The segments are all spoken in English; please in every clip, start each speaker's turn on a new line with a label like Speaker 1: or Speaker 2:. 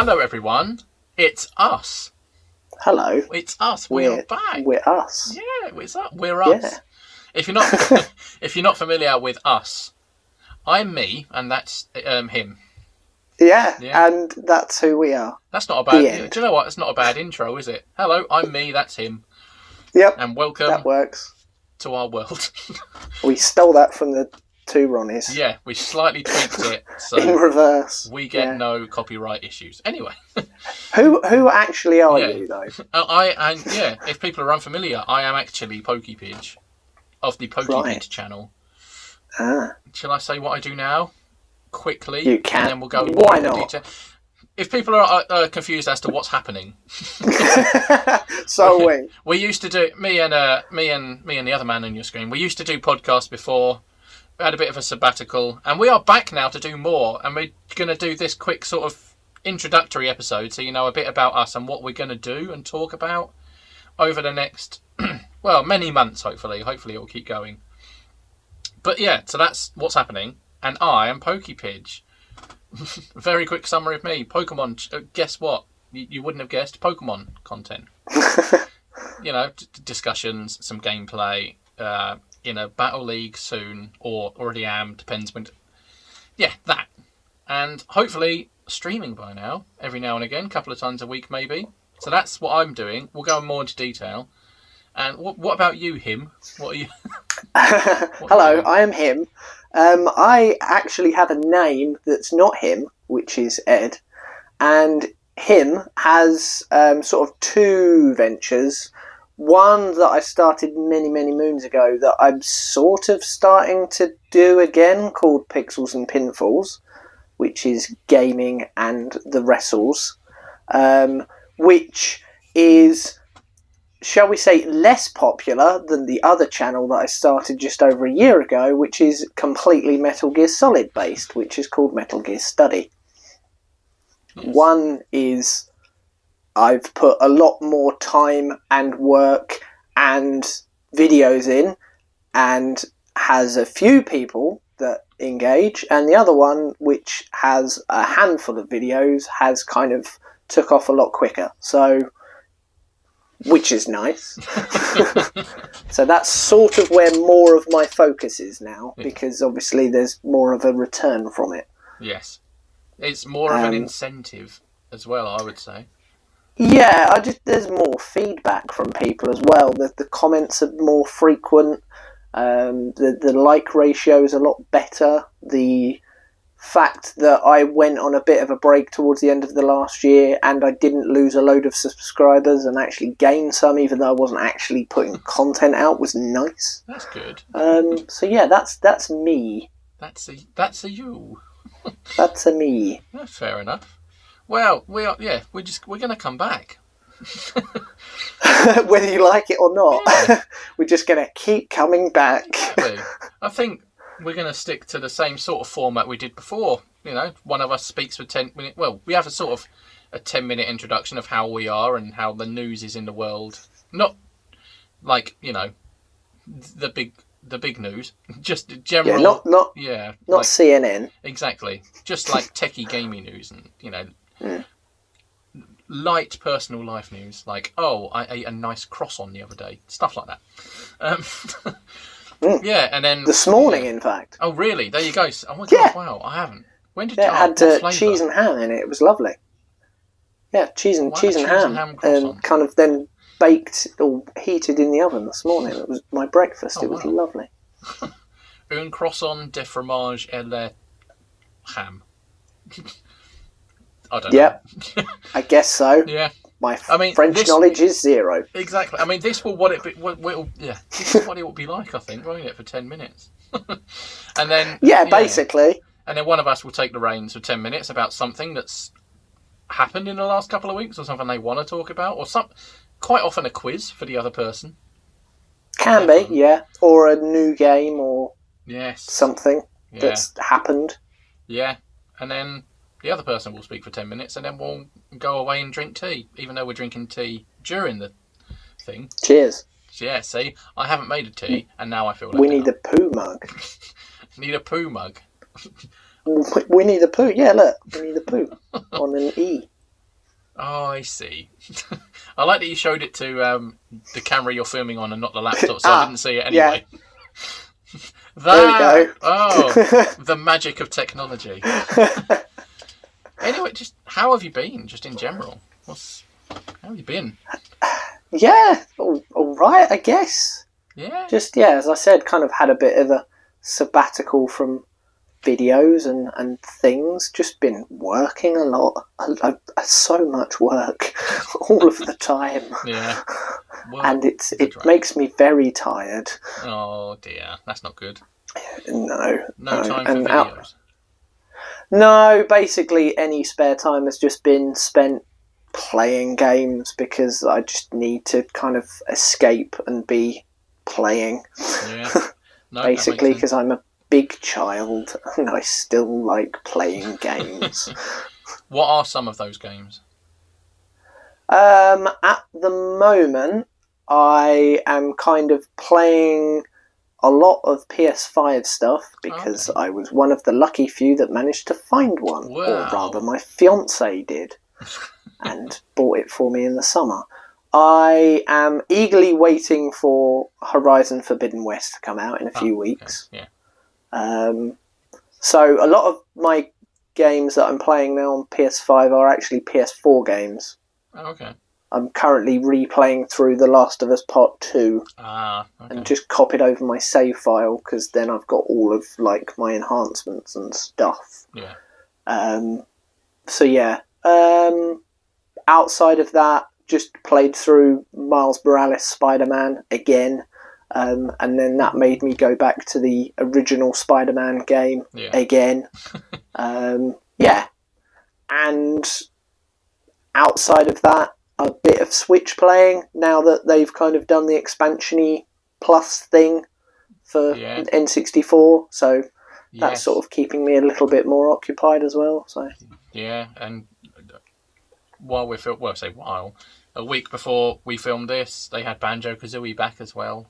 Speaker 1: Hello, everyone. It's us.
Speaker 2: Hello.
Speaker 1: It's us. We're back.
Speaker 2: We're us.
Speaker 1: Yeah, it's us. We're us.
Speaker 2: Yeah.
Speaker 1: If you're not familiar with us, I'm me, and that's him.
Speaker 2: Yeah, and that's who we are.
Speaker 1: That's not a bad. Do you know what? It's not a bad intro, is it? Hello, I'm me. That's him.
Speaker 2: Yep.
Speaker 1: And welcome.
Speaker 2: That works.
Speaker 1: To our world.
Speaker 2: We stole that from the two Ronnies.
Speaker 1: Yeah, we slightly tweaked it so
Speaker 2: in reverse.
Speaker 1: We get no copyright issues. Anyway.
Speaker 2: Who actually are you though?
Speaker 1: If people are unfamiliar, I am actually PokéPidge of the PokéPidge channel. Shall I say what I do now? Quickly.
Speaker 2: You can.
Speaker 1: And then we'll go
Speaker 2: Why
Speaker 1: into
Speaker 2: not?
Speaker 1: detail. If people are confused as to what's happening,
Speaker 2: so
Speaker 1: we used to do me and the other man on your screen. We used to do podcasts before. We had a bit of a sabbatical, and we are back now to do more. And we're going to do this quick sort of introductory episode, so you know a bit about us and what we're going to do and talk about over the next many months. Hopefully it will keep going. But yeah, so that's what's happening, and I am PokéPidge. Very quick summary of me. Pokemon, guess what? You wouldn't have guessed. Pokemon content. Discussions, some gameplay, Battle League soon, or already am, depends when. Yeah, that. And hopefully streaming by now, every now and again, a couple of times a week maybe. So that's what I'm doing. We'll go more into detail. And what about you, him? What are you?
Speaker 2: Hello, I am him. I actually have a name that's not him, which is Ed, and him has sort of two ventures. One that I started many, many moons ago that I'm sort of starting to do again, called Pixels and Pinfalls, which is gaming and the wrestles, which is, shall we say, less popular than the other channel that I started just over a year ago, which is completely Metal Gear Solid based, which is called MetalGearStudy. Yes. One is I've put a lot more time and work and videos in and has a few people that engage, and the other one, which has a handful of videos, has kind of took off a lot quicker. So, which is nice. So that's sort of where more of my focus is now, because obviously there's more of a return from it.
Speaker 1: Yes. It's more of an incentive as well, I would say.
Speaker 2: Yeah, there's more feedback from people as well. The comments are more frequent. The like ratio is a lot better. The fact that I went on a bit of a break towards the end of the last year and I didn't lose a load of subscribers and actually gained some, even though I wasn't actually putting content out, was nice.
Speaker 1: That's good.
Speaker 2: So yeah, that's me.
Speaker 1: That's a you.
Speaker 2: That's a me.
Speaker 1: That's fair enough. Well, we're going to come back.
Speaker 2: Whether you like it or not, we're just going to keep coming back.
Speaker 1: Exactly. I think we're going to stick to the same sort of format we did before. One of us speaks for 10 minutes. Well, we have a sort of a 10-minute introduction of how we are and how the news is in the world. Not like, the big news. Just general.
Speaker 2: Yeah, not like, CNN.
Speaker 1: Exactly. Just like techie gaming news and, light personal life news. Like, I ate a nice croissant the other day. Stuff like that. Yeah, and then
Speaker 2: this morning, in fact.
Speaker 1: Oh, really? There you go. Oh my god! Wow, I haven't. When did
Speaker 2: it had cheese and ham in it? It was lovely. Yeah, cheese and ham, and kind of then baked or heated in the oven this morning. It was my breakfast. It was lovely.
Speaker 1: Un croissant de fromage et le ham. I don't know.
Speaker 2: Yeah, I guess so.
Speaker 1: Yeah.
Speaker 2: My French knowledge is zero.
Speaker 1: Exactly. I mean, this is what it will be like, I think, won't it, for 10 minutes? And then... Yeah,
Speaker 2: basically.
Speaker 1: And then one of us will take the reins for 10 minutes about something that's happened in the last couple of weeks or something they want to talk about, or quite often a quiz for the other person.
Speaker 2: Can be, yeah. Or a new game or something that's happened.
Speaker 1: Yeah. And then... the other person will speak for 10 minutes and then we'll go away and drink tea, even though we're drinking tea during the thing.
Speaker 2: Cheers.
Speaker 1: Yeah, see, I haven't made a tea and now I feel like
Speaker 2: we need a poo mug.
Speaker 1: Need a poo mug.
Speaker 2: We need a poo. Yeah, look, we need a poo on an E.
Speaker 1: Oh, I see. I like that you showed it to the camera you're filming on and not the laptop, so I didn't see it anyway.
Speaker 2: Yeah.
Speaker 1: There
Speaker 2: we go.
Speaker 1: Oh, the magic of technology. Anyway, just how have you been, just in general? How have you been?
Speaker 2: Yeah, all right, I guess.
Speaker 1: Yeah.
Speaker 2: Just, as I said, kind of had a bit of a sabbatical from videos and things. Just been working a lot. So much work all of the time.
Speaker 1: Yeah. Work
Speaker 2: and it makes me very tired.
Speaker 1: Oh dear, that's not good.
Speaker 2: No
Speaker 1: time for videos.
Speaker 2: No, basically any spare time has just been spent playing games because I just need to kind of escape and be playing.
Speaker 1: Yeah. No,
Speaker 2: basically, because I'm a big child and I still like playing games.
Speaker 1: What are some of those games?
Speaker 2: At the moment, I am kind of playing a lot of PS5 stuff because I was one of the lucky few that managed to find one.
Speaker 1: Wow.
Speaker 2: Or rather, my fiancée did and bought it for me in the summer. I am eagerly waiting for Horizon Forbidden West to come out in a few weeks.
Speaker 1: Okay. Yeah.
Speaker 2: So a lot of my games that I'm playing now on PS5 are actually PS4 games.
Speaker 1: Oh, okay.
Speaker 2: I'm currently replaying through The Last of Us Part 2
Speaker 1: okay.
Speaker 2: and just copied over my save file because then I've got all of like my enhancements and stuff.
Speaker 1: Yeah.
Speaker 2: So yeah. Outside of that, just played through Miles Morales Spider-Man again. And then that made me go back to the original Spider-Man game again. Yeah. And outside of that, a bit of Switch playing now that they've kind of done the expansion-y plus thing for N64. So that's sort of keeping me a little bit more occupied as well. So
Speaker 1: yeah, and while a week before we filmed this, they had Banjo-Kazooie back as well.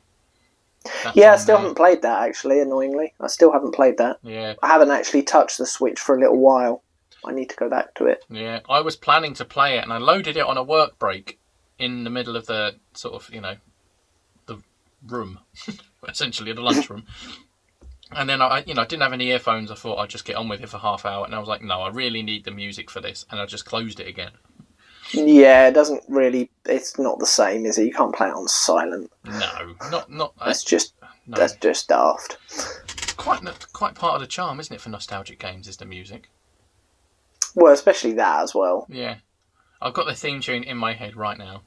Speaker 2: I still haven't played that, actually, annoyingly. I still haven't played that.
Speaker 1: Yeah.
Speaker 2: I haven't actually touched the Switch for a little while. I need to go back to it.
Speaker 1: Yeah, I was planning to play it, and I loaded it on a work break in the middle of the sort of, the room, essentially the lunchroom. And then I didn't have any earphones. I thought I'd just get on with it for half hour, and I was like, no, I really need the music for this, and I just closed it again.
Speaker 2: Yeah, it doesn't really. It's not the same, is it? You can't play it on silent.
Speaker 1: No, not.
Speaker 2: That's just daft.
Speaker 1: Quite part of the charm, isn't it, for nostalgic games? Is the music.
Speaker 2: Well, especially that as well.
Speaker 1: Yeah, I've got the theme tune in my head right now.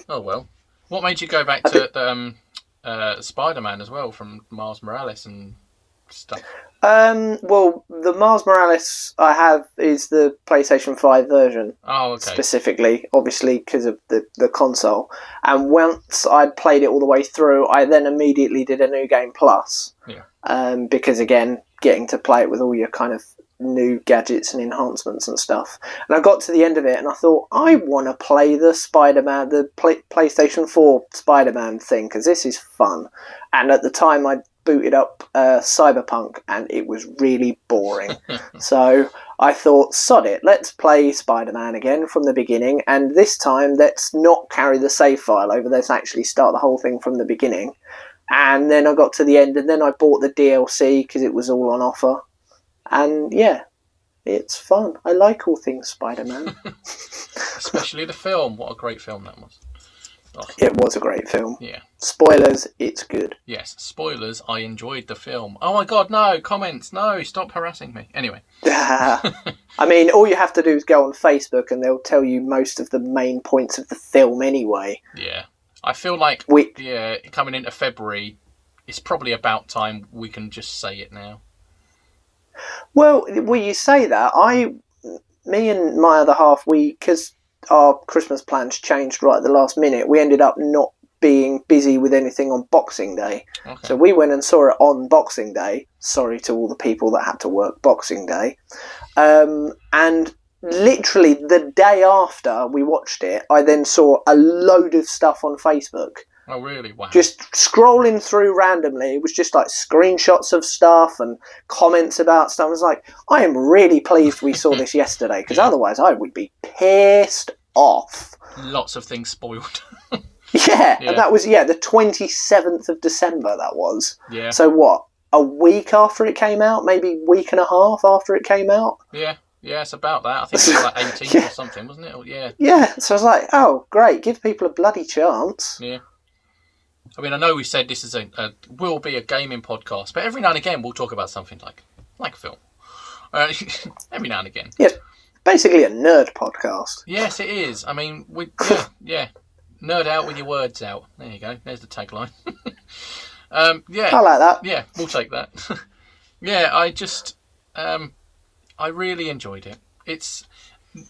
Speaker 1: Oh well, what made you go back to Spider-Man as well from Miles Morales and stuff?
Speaker 2: Well, the Miles Morales I have is the PlayStation 5 version.
Speaker 1: Oh, okay.
Speaker 2: Specifically, obviously, because of the console. And once I'd played it all the way through, I then immediately did a New Game Plus.
Speaker 1: Yeah.
Speaker 2: Because, again, getting to play it with all your kind of new gadgets and enhancements and stuff. And I got to the end of it and I thought, I want to play the Spider-Man, the PlayStation 4 Spider-Man thing, because this is fun. And at the time I booted up Cyberpunk and it was really boring. So I thought, sod it, let's play Spider-Man again from the beginning, and this time let's not carry the save file over, let's actually start the whole thing from the beginning. And then I got to the end and then I bought the DLC because it was all on offer. And yeah, it's fun. I like all things Spider-Man.
Speaker 1: Especially the film. What a great film that was. Oh.
Speaker 2: It was a great film.
Speaker 1: Yeah.
Speaker 2: Spoilers, it's good.
Speaker 1: Yes, spoilers, I enjoyed the film. Oh my god, no, comments, no, stop harassing me. Anyway.
Speaker 2: I mean, all you have to do is go on Facebook and they'll tell you most of the main points of the film anyway.
Speaker 1: Yeah. I feel like, coming into February, it's probably about time we can just say it now.
Speaker 2: Well, you say that. Me and my other half, because our Christmas plans changed right at the last minute, we ended up not being busy with anything on Boxing Day. Okay. So we went and saw it on Boxing Day. Sorry to all the people that had to work Boxing Day. And literally the day after we watched it, I then saw a load of stuff on Facebook
Speaker 1: Oh, really? Wow.
Speaker 2: Just scrolling through randomly, it was just like screenshots of stuff and comments about stuff. I was like, I am really pleased we saw this yesterday, because otherwise I would be pissed off.
Speaker 1: Lots of things spoiled.
Speaker 2: Yeah, and that was, the 27th of December, that was.
Speaker 1: Yeah.
Speaker 2: So what, a week after it came out? Maybe week and a half after it came out?
Speaker 1: Yeah, it's about that. I think it was like 18th or something, wasn't it? Yeah.
Speaker 2: Yeah, so I was like, oh, great, give people a bloody chance.
Speaker 1: Yeah. I mean, I know we said this is will be a gaming podcast, but every now and again we'll talk about something like film. Every now and again.
Speaker 2: Yes, basically a nerd podcast.
Speaker 1: Yes, it is. I mean, nerd out with your words out. There you go. There's the tagline. Yeah.
Speaker 2: I like that.
Speaker 1: Yeah, we'll take that. Yeah, I really enjoyed it. It's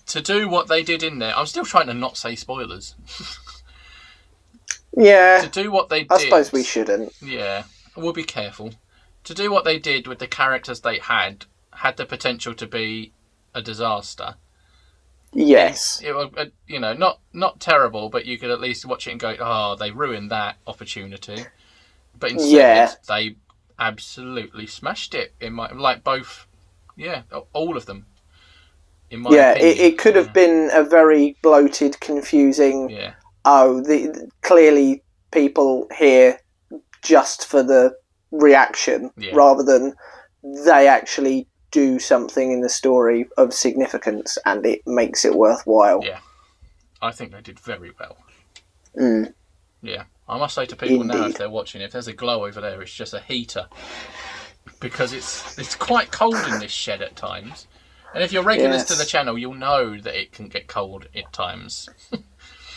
Speaker 1: to do what they did in there. I'm still trying to not say spoilers.
Speaker 2: Yeah.
Speaker 1: To do what they did.
Speaker 2: I suppose we shouldn't.
Speaker 1: Yeah, we'll be careful. To do what they did with the characters they had the potential to be a disaster.
Speaker 2: Yes.
Speaker 1: It was, not terrible, but you could at least watch it and go, oh, they ruined that opportunity. But instead, they absolutely smashed it. All of them. In my opinion.
Speaker 2: It could have been a very bloated, confusing.
Speaker 1: Yeah.
Speaker 2: Clearly people here just for the reaction, rather than they actually do something in the story of significance and it makes it worthwhile.
Speaker 1: Yeah, I think they did very well.
Speaker 2: Mm.
Speaker 1: Yeah, I must say to people now, if they're watching, if there's a glow over there, it's just a heater, because it's quite cold in this shed at times. And if you're regulars to the channel, you'll know that it can get cold at times.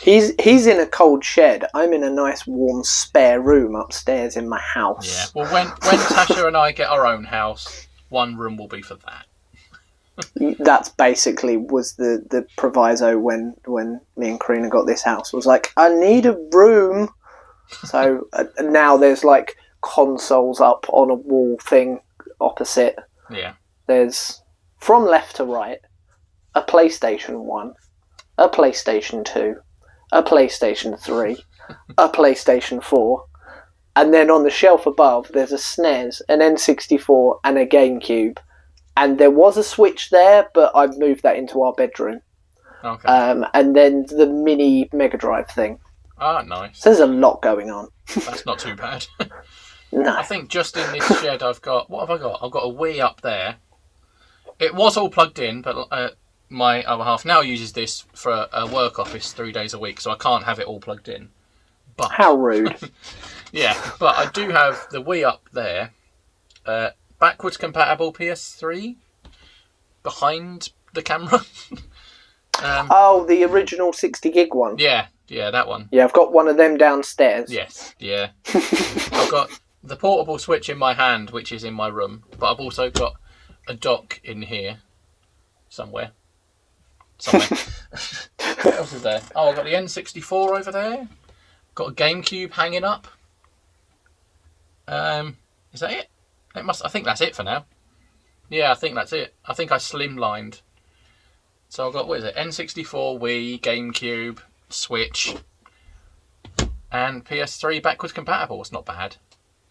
Speaker 2: He's in a cold shed. I'm in a nice warm spare room upstairs in my house.
Speaker 1: Yeah. Well, when Tasha and I get our own house, one room will be for that.
Speaker 2: That's basically was the proviso when me and Karina got this house. Was like, I need a room. So now there's like consoles up on a wall thing opposite.
Speaker 1: Yeah.
Speaker 2: There's, from left to right, a PlayStation 1, a PlayStation 2, a PlayStation 3, a PlayStation 4, and then on the shelf above there's a SNES, an N64 and a GameCube, and there was a Switch there, but I've moved that into our bedroom.
Speaker 1: Okay.
Speaker 2: And then the mini Mega Drive thing.
Speaker 1: Ah, nice.
Speaker 2: So there's a lot going on.
Speaker 1: That's not too bad.
Speaker 2: No.
Speaker 1: I think just in this shed I've got, what have I got? I've got a Wii up there. It was all plugged in, but my other half now uses this for a work office 3 days a week, so I can't have it all plugged in. But
Speaker 2: how rude.
Speaker 1: Yeah, but I do have the Wii up there, backwards compatible PS3 behind the camera.
Speaker 2: The original 60 gig one.
Speaker 1: Yeah, that one.
Speaker 2: Yeah, I've got one of them downstairs.
Speaker 1: Yes, yeah. I've got the portable Switch in my hand, which is in my room, but I've also got a dock in here somewhere. What else is there? Oh, I've got the N64 over there. Got a GameCube hanging up. Is that it? I think that's it for now. Yeah, I think that's it. I think I slimlined. So I've got, what is it? N64, Wii, GameCube, Switch, and PS3 backwards compatible. It's not bad.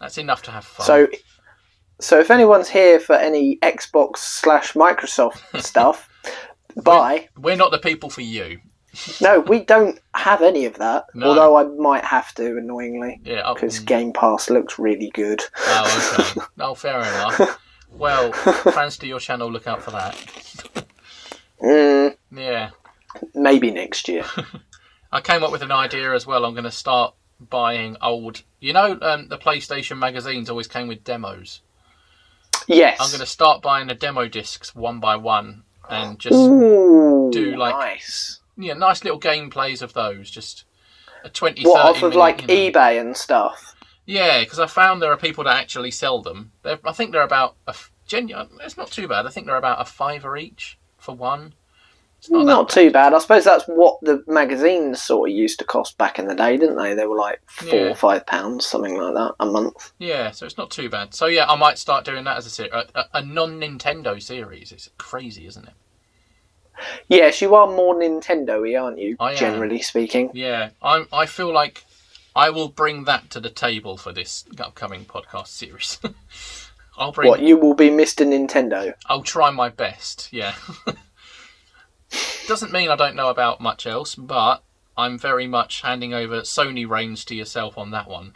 Speaker 1: That's enough to have fun.
Speaker 2: So if anyone's here for any Xbox/Microsoft stuff, buy.
Speaker 1: We're not the people for you.
Speaker 2: No, we don't have any of that. No. Although I might have to, annoyingly.
Speaker 1: Yeah.
Speaker 2: Because Game Pass looks really good.
Speaker 1: Oh, okay. Oh, fair enough. Well, fans to your channel, look out for that. Yeah.
Speaker 2: Maybe next year.
Speaker 1: I came up with an idea as well. I'm going to start buying old... the PlayStation magazines always came with demos.
Speaker 2: Yes.
Speaker 1: I'm going to start buying the demo discs one by one and just do like...
Speaker 2: Nice.
Speaker 1: Yeah, nice little gameplays of those. Just a 20, 30
Speaker 2: What, off of
Speaker 1: minute,
Speaker 2: like eBay and stuff?
Speaker 1: Yeah, because I found there are people that actually sell them. I think they're about... It's not too bad. I think they're about $5 each for one. It's
Speaker 2: not too bad. I suppose that's what the magazines sort of used to cost back in the day, didn't they? They were like £4 or £5, something like that, a month.
Speaker 1: Yeah, so it's not too bad. So yeah, I might start doing that as a non-Nintendo series. It's crazy, isn't it? Yes,
Speaker 2: you are more Nintendo-y, aren't you? Generally speaking.
Speaker 1: Yeah, I feel like I will bring that to the table for this upcoming podcast series.
Speaker 2: What, you will be Mr. Nintendo?
Speaker 1: I'll try my best, yeah. Doesn't mean I don't know about much else, but I'm very much handing over Sony reins to yourself on that one.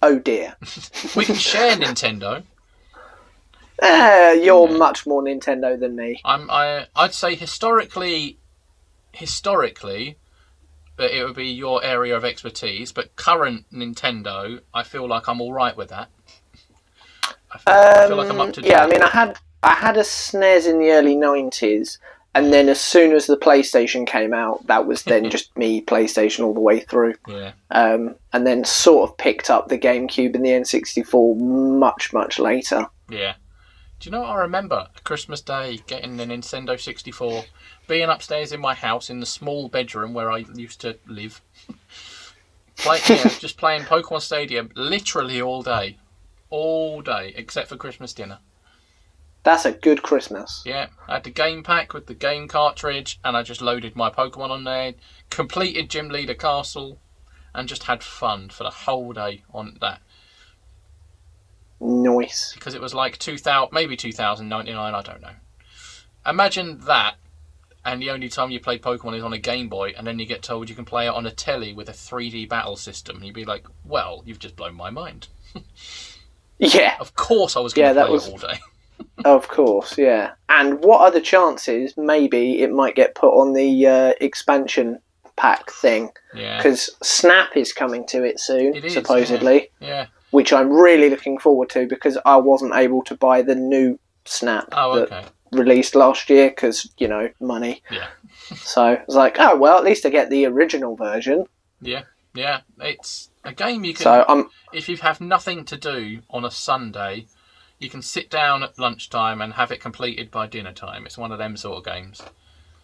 Speaker 2: Oh dear.
Speaker 1: We can share Nintendo.
Speaker 2: You're much more Nintendo than me.
Speaker 1: I'd say historically, that it would be your area of expertise. But current Nintendo, I feel like I'm all right with that. I feel like I'm up to date.
Speaker 2: Yeah, I mean, I had a SNES in the early 90s, and then as soon as the PlayStation came out, that was then just me PlayStation all the way through.
Speaker 1: Yeah.
Speaker 2: And then sort of picked up the GameCube and the N64 much, much later.
Speaker 1: Yeah. Do you know what I remember? Christmas Day, getting the Nintendo 64, being upstairs in my house in the small bedroom where I used to live, just playing Pokemon Stadium literally all day, except for Christmas dinner.
Speaker 2: That's a good Christmas.
Speaker 1: Yeah, I had the game pack with the game cartridge, and I just loaded my Pokemon on there, completed Gym Leader Castle, and just had fun for the whole day on that.
Speaker 2: Nice.
Speaker 1: Because it was like 2000, maybe 2099, I don't know. Imagine that, and the only time you play Pokemon is on a Game Boy, and then you get told you can play it on a telly with a 3D battle system. And you'd be like, well, you've just blown my mind.
Speaker 2: Yeah.
Speaker 1: Of course I was going to play it all day.
Speaker 2: Of course, yeah. And what are the chances maybe it might get put on the expansion pack thing?
Speaker 1: Yeah.
Speaker 2: Because Snap is coming to it soon, supposedly.
Speaker 1: Yeah.
Speaker 2: Which I'm really looking forward to because I wasn't able to buy the new Snap that released last year because, money.
Speaker 1: Yeah.
Speaker 2: So I was like, oh, well, at least I get the original version.
Speaker 1: Yeah. Yeah. It's a game you can... if you have nothing to do on a Sunday... You can sit down at lunchtime and have it completed by dinner time. It's one of them sort of games.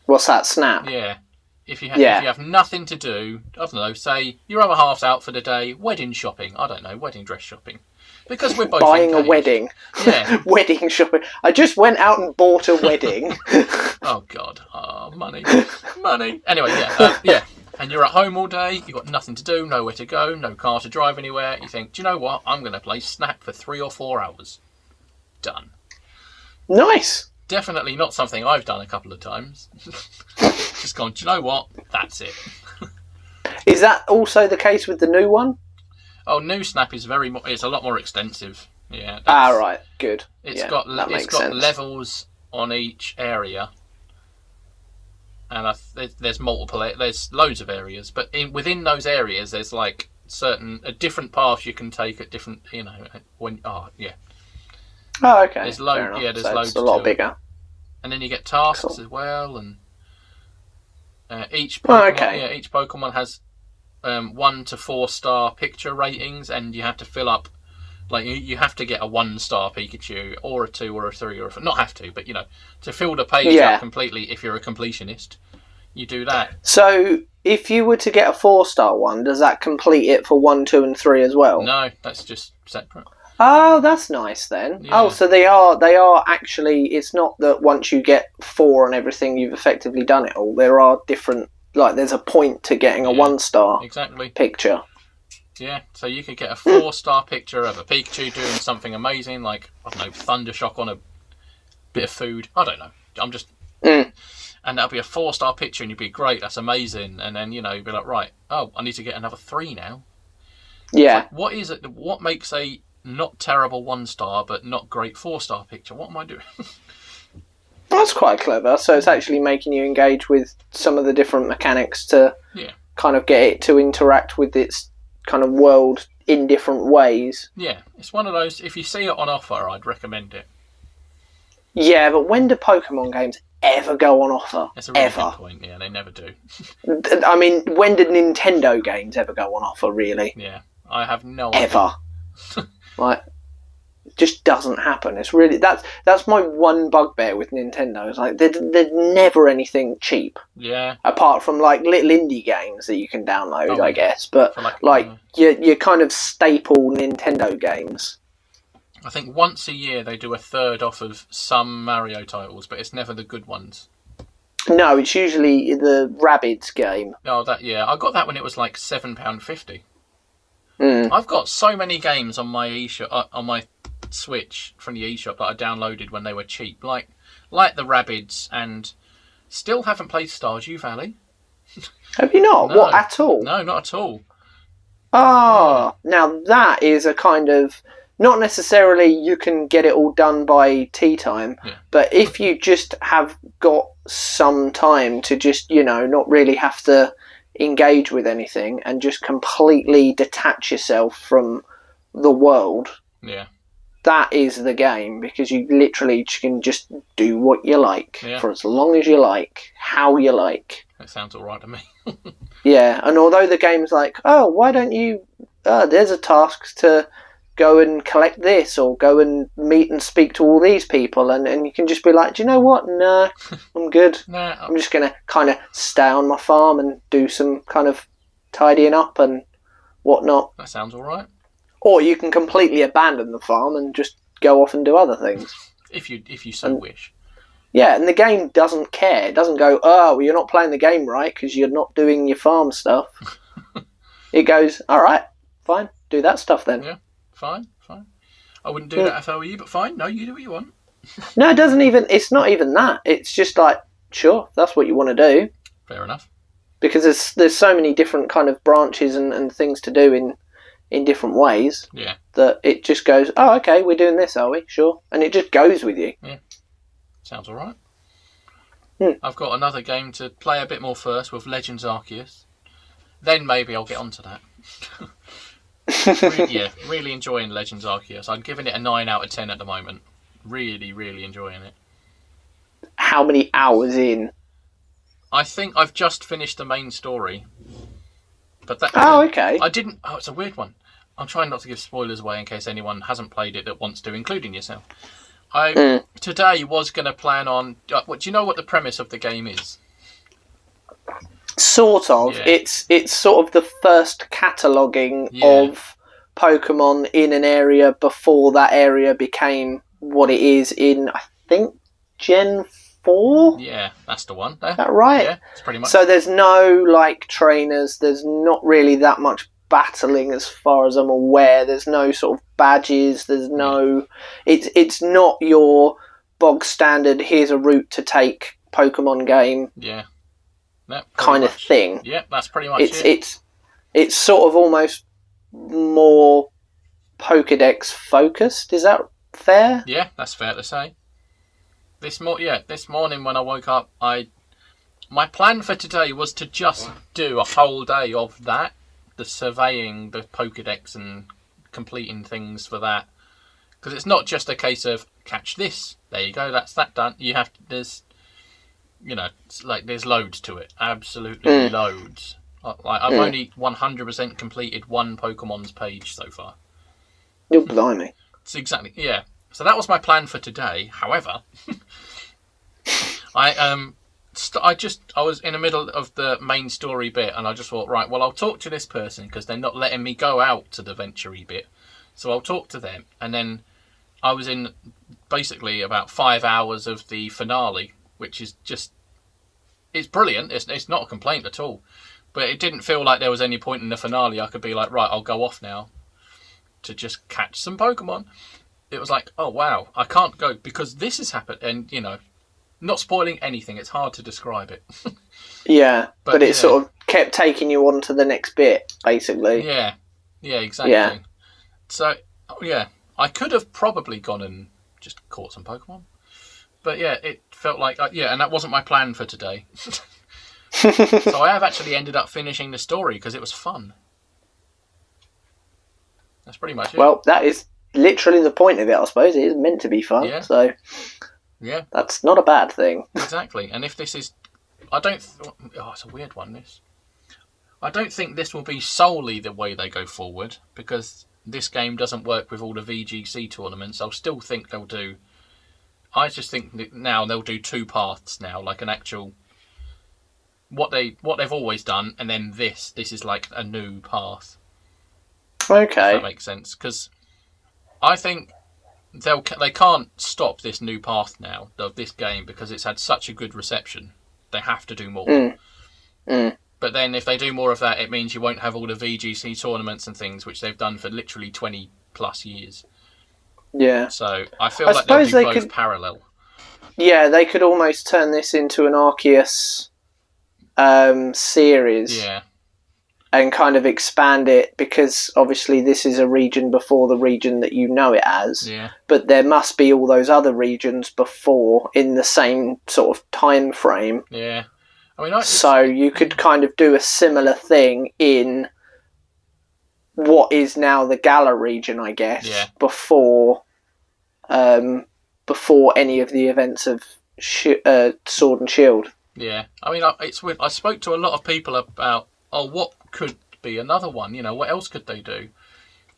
Speaker 2: What's that, Snap?
Speaker 1: Yeah. If you have nothing to do, I don't know, say your other half's out for the day, wedding shopping. I don't know, wedding dress shopping. Because we're both
Speaker 2: buying
Speaker 1: engaged.
Speaker 2: A wedding.
Speaker 1: Yeah.
Speaker 2: Wedding shopping. I just went out and bought a wedding.
Speaker 1: Oh, God. Oh, money. Money. Anyway, yeah. And you're at home all day, you've got nothing to do, nowhere to go, no car to drive anywhere. You think, do you know what? I'm going to play Snap for 3 or 4 hours. Done.
Speaker 2: Nice.
Speaker 1: Definitely not something I've done a couple of times. Just gone, do you know what? That's it.
Speaker 2: Is that also the case with the new one?
Speaker 1: Oh, new Snap is it's a lot more extensive. Yeah.
Speaker 2: Right. Good.
Speaker 1: It's got levels on each area. And there's there's loads of areas, but within those areas there's like different paths you can take at different,
Speaker 2: Oh, okay.
Speaker 1: There's loads. Yeah, there's loads.
Speaker 2: It's a lot bigger.
Speaker 1: And then you get tasks as well, and each Pokemon, each Pokemon has 1 to 4 star picture ratings, and you have to fill up. Like you have to get a 1-star Pikachu, or a 2, or a 3, or a 4. Not have to, but to fill the page up completely. If you're a completionist, you do that.
Speaker 2: So, if you were to get a 4-star one, does that complete it for 1, 2, and 3 as well?
Speaker 1: No, that's just separate.
Speaker 2: Oh, that's nice then.
Speaker 1: Yeah.
Speaker 2: Oh, so they are actually, it's not that once you get 4 and everything, you've effectively done it all. There are different, there's a point to getting a 1-star picture.
Speaker 1: Yeah, so you could get a 4-star picture of a Pikachu doing something amazing, like, I don't know, Thundershock on a bit of food. I don't know. I'm just... And that'll be a 4-star picture and you'd be, great, that's amazing. And then, you'd be like, right, I need to get another 3 now.
Speaker 2: Yeah.
Speaker 1: What is it? What makes a not terrible 1-star but not great 4-star picture? What am I doing?
Speaker 2: That's quite clever. So it's actually making you engage with some of the different mechanics to kind of get it to interact with its kind of world in different ways.
Speaker 1: Yeah, it's one of those, if you see it on offer, I'd recommend it.
Speaker 2: Yeah, but when do Pokemon games ever go on offer?
Speaker 1: That's a really good point, yeah, they never do.
Speaker 2: I mean, when did Nintendo games ever go on offer, really?
Speaker 1: Yeah, I have no
Speaker 2: idea. Ever. It just doesn't happen. It's really that's my one bugbear with Nintendo. It's like there's never anything cheap.
Speaker 1: Yeah.
Speaker 2: Apart from like little indie games that you can download, I guess. But your kind of staple Nintendo games.
Speaker 1: I think once a year they do a third off of some Mario titles, but it's never the good ones.
Speaker 2: No, it's usually the Rabbids game.
Speaker 1: Oh, I got that when it was like £7.50. I've got so many games on my eShop, on my Switch from the eShop that I downloaded when they were cheap, like the Rabbids, and still haven't played Stardew Valley.
Speaker 2: Have you not?
Speaker 1: No.
Speaker 2: What, at all?
Speaker 1: No, not at all.
Speaker 2: Ah, now that is a kind of, not necessarily you can get it all done by tea time, but if you just have got some time to just, not really have to engage with anything and just completely detach yourself from the world, that is the game, because you literally can just do what you like for as long as you like, how you like.
Speaker 1: That sounds alright to me.
Speaker 2: Yeah, and although the game's like, oh, why don't you, there's a task to go and collect this, or go and meet and speak to all these people, and you can just be like, do you know what? No, I'm good. I'm just going to kind of stay on my farm and do some kind of tidying up and whatnot.
Speaker 1: That sounds alright.
Speaker 2: Or you can completely abandon the farm and just go off and do other things.
Speaker 1: If you so wish.
Speaker 2: Yeah, and the game doesn't care. It doesn't go, oh, well, you're not playing the game right because you're not doing your farm stuff. It goes, all right, fine, do that stuff then.
Speaker 1: Yeah, fine. I wouldn't do that if I were you, but fine. No, you do what you want.
Speaker 2: No, it's not even that. It's just like, sure, that's what you want to do.
Speaker 1: Fair enough.
Speaker 2: Because there's so many different kind of branches and things to do in different ways.
Speaker 1: Yeah.
Speaker 2: That it just goes, oh, okay, we're doing this, are we? Sure. And it just goes with you.
Speaker 1: Yeah. Sounds alright. I've got another game to play a bit more first with Legends Arceus. Then maybe I'll get onto that. Really enjoying Legends Arceus. I'm giving it a 9 out of 10 at the moment. Really, really enjoying it.
Speaker 2: How many hours in?
Speaker 1: I think I've just finished the main story. But that.
Speaker 2: Oh, okay.
Speaker 1: I didn't. Oh, it's a weird one. I'm trying not to give spoilers away in case anyone hasn't played it that wants to, including yourself. I today was going to plan on. Do you know what the premise of the game is?
Speaker 2: Sort of. Yeah. It's sort of the first cataloguing of Pokemon in an area before that area became what it is in, I think, Gen 4?
Speaker 1: Yeah, that's the one.
Speaker 2: Is that right?
Speaker 1: Yeah, it's pretty much.
Speaker 2: So there's no, trainers. There's not really that much battling as far as I'm aware. There's no sort of badges. There's no... It's not your bog standard, here's a route to take Pokemon game.
Speaker 1: Yeah.
Speaker 2: Kind of thing.
Speaker 1: Yeah, that's pretty much it.
Speaker 2: It's sort of almost more Pokédex focused. Is that fair?
Speaker 1: Yeah, that's fair to say. This morning when I woke up, my plan for today was to just do a whole day of that, the surveying the Pokédex and completing things for that, because it's not just a case of catch this, there you go, that's that done. You have to, there's loads to it, absolutely loads. I've only 100% completed one Pokemon's page so far.
Speaker 2: You're blimey.
Speaker 1: It's exactly, yeah. So that was my plan for today. However, I was in the middle of the main story bit, and I just thought, right, well, I'll talk to this person because they're not letting me go out to the venture-y bit. So I'll talk to them, and then I was in basically about 5 hours of the finale, which is just, it's brilliant. It's not a complaint at all, but it didn't feel like there was any point in the finale I could be like, right, I'll go off now to just catch some Pokemon. It was like, oh wow, I can't go because this has happened, and not spoiling anything, it's hard to describe it. Yeah, but it sort of
Speaker 2: kept taking you on to the next bit, basically.
Speaker 1: Yeah, exactly. Yeah. So, I could have probably gone and just caught some Pokemon. But yeah, it felt like, and that wasn't my plan for today. So I have actually ended up finishing the story because it was fun. That's pretty much it.
Speaker 2: Well, that is literally the point of it, I suppose. It is meant to be fun, so
Speaker 1: yeah, that's
Speaker 2: not a bad thing.
Speaker 1: Exactly. And if this is, it's a weird one, this. I don't think this will be solely the way they go forward, because this game doesn't work with all the VGC tournaments. I'll still think they'll do, I just think that now they'll do 2 paths now, like an actual, what they've always done, and then this is like a new path.
Speaker 2: Okay.
Speaker 1: If that makes sense, because I think they can't stop this new path now of this game because it's had such a good reception. They have to do more. But then if they do more of that, it means you won't have all the VGC tournaments and things, which they've done for literally 20 plus years.
Speaker 2: Yeah.
Speaker 1: So I feel like they'll do both parallel.
Speaker 2: Yeah, they could almost turn this into an Arceus series.
Speaker 1: Yeah.
Speaker 2: And kind of expand it, because obviously this is a region before the region that you know it as.
Speaker 1: Yeah.
Speaker 2: But there must be all those other regions before in the same sort of time frame.
Speaker 1: Yeah. I mean,
Speaker 2: so you could kind of do a similar thing in what is now the Gala region, I guess.
Speaker 1: Yeah.
Speaker 2: Before any of the events of Sword and Shield.
Speaker 1: Yeah. I mean, it's weird. I spoke to a lot of people about, what could be another one? You know, what else could they do?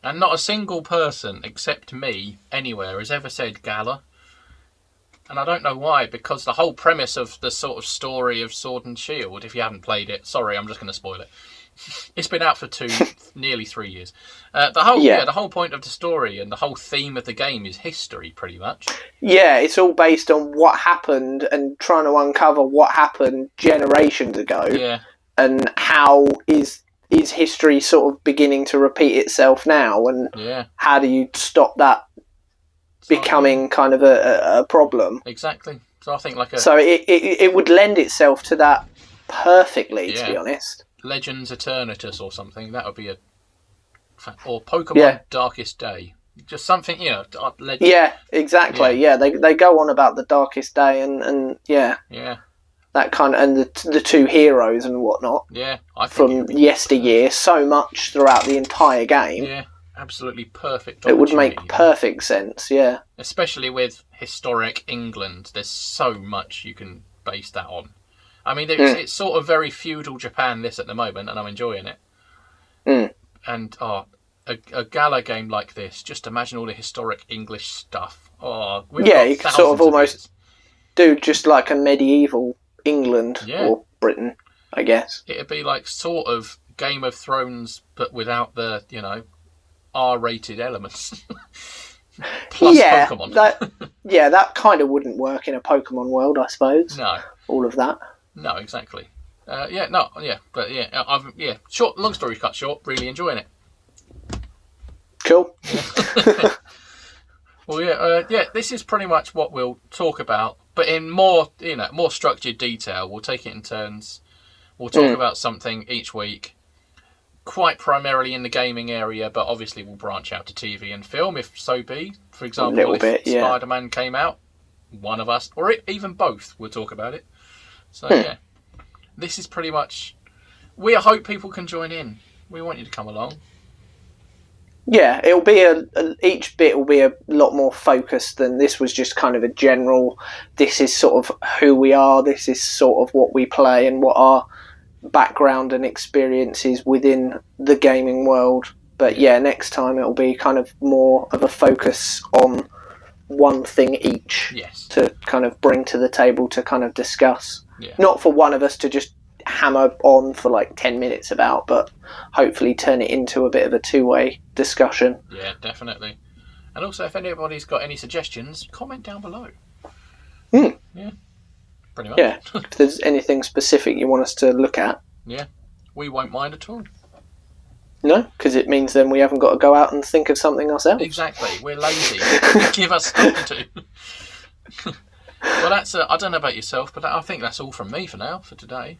Speaker 1: And not a single person, except me, anywhere, has ever said Gala. And I don't know why, because the whole premise of the sort of story of Sword and Shield, if you haven't played it, sorry, I'm just going to spoil it. It's been out for nearly 3 years. The whole point of the story and the whole theme of the game is history, pretty much.
Speaker 2: Yeah, it's all based on what happened and trying to uncover what happened generations ago.
Speaker 1: Yeah.
Speaker 2: And how is history sort of beginning to repeat itself now, and how do you stop that becoming kind of a problem?
Speaker 1: Exactly. So I think
Speaker 2: so it would lend itself to that perfectly, to be honest.
Speaker 1: Legends Eternatus or something, that would be or Pokemon Darkest Day. Just something,
Speaker 2: Yeah, exactly. Yeah, they go on about the Darkest Day and
Speaker 1: Yeah.
Speaker 2: That kind of, and the two heroes and whatnot.
Speaker 1: Yeah, I
Speaker 2: think from yesteryear, so much throughout the entire game.
Speaker 1: Yeah, absolutely perfect.
Speaker 2: It would make perfect sense. Yeah,
Speaker 1: especially with historic England. There's so much you can base that on. I mean, it's sort of very feudal Japan this at the moment, and I'm enjoying it. And a Gala game like this, just imagine all the historic English stuff.
Speaker 2: You could sort of almost do just like a medieval England or Britain, I guess.
Speaker 1: It'd be like sort of Game of Thrones, but without the, R-rated elements. Plus Pokemon.
Speaker 2: That kind of wouldn't work in a Pokemon world, I suppose.
Speaker 1: No.
Speaker 2: All of that.
Speaker 1: No, exactly. Long story cut short, really enjoying it.
Speaker 2: Cool.
Speaker 1: Well, this is pretty much what we'll talk about, but in more structured detail. We'll take it in turns. We'll talk about something each week, quite primarily in the gaming area, but obviously we'll branch out to TV and film if so be. For example, if SpiderMan came out, one of us, or even both, will talk about it. So this is pretty much. We hope people can join in. We want you to come along.
Speaker 2: Yeah, it'll be each bit will be a lot more focused than this was just kind of a general, this is sort of who we are, this is sort of what we play and what our background and experiences within the gaming world. But next time it'll be kind of more of a focus on one thing each to kind of bring to the table to kind of discuss. Yeah. Not for one of us to just hammer on for like 10 minutes about, but hopefully turn it into a bit of a two-way discussion.
Speaker 1: Yeah, definitely. And also, if anybody's got any suggestions, comment down below.
Speaker 2: Yeah,
Speaker 1: pretty much.
Speaker 2: Yeah, if there's anything specific you want us to look at.
Speaker 1: Yeah, we won't mind at all.
Speaker 2: No, because it means then we haven't got to go out and think of something ourselves.
Speaker 1: Exactly, we're lazy. Give us stuff to do. Well, that's I don't know about yourself, but I think that's all from me for now, for today.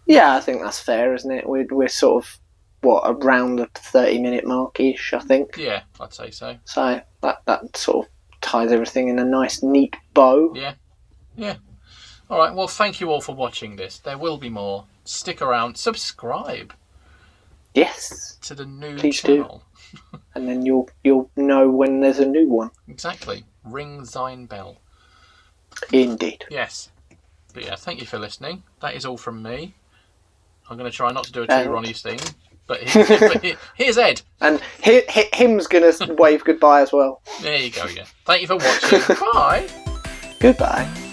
Speaker 2: Yeah, I think that's fair, isn't it? We're sort of, around the 30-minute mark-ish, I think.
Speaker 1: Yeah, I'd say so.
Speaker 2: So that sort of ties everything in a nice, neat bow.
Speaker 1: Yeah. All right, well, thank you all for watching this. There will be more. Stick around. Subscribe.
Speaker 2: Yes.
Speaker 1: To the new
Speaker 2: Do.
Speaker 1: channel.
Speaker 2: And then you'll know when there's a new one.
Speaker 1: Exactly. Ring thine bell.
Speaker 2: Indeed.
Speaker 1: Yes. But yeah, thank you for listening. That is all from me. I'm going to try not to do a too Ronnie's thing, but here's Ed. And
Speaker 2: him's going to wave goodbye as well.
Speaker 1: There you go, yeah. Thank you for watching. Bye.
Speaker 2: Goodbye.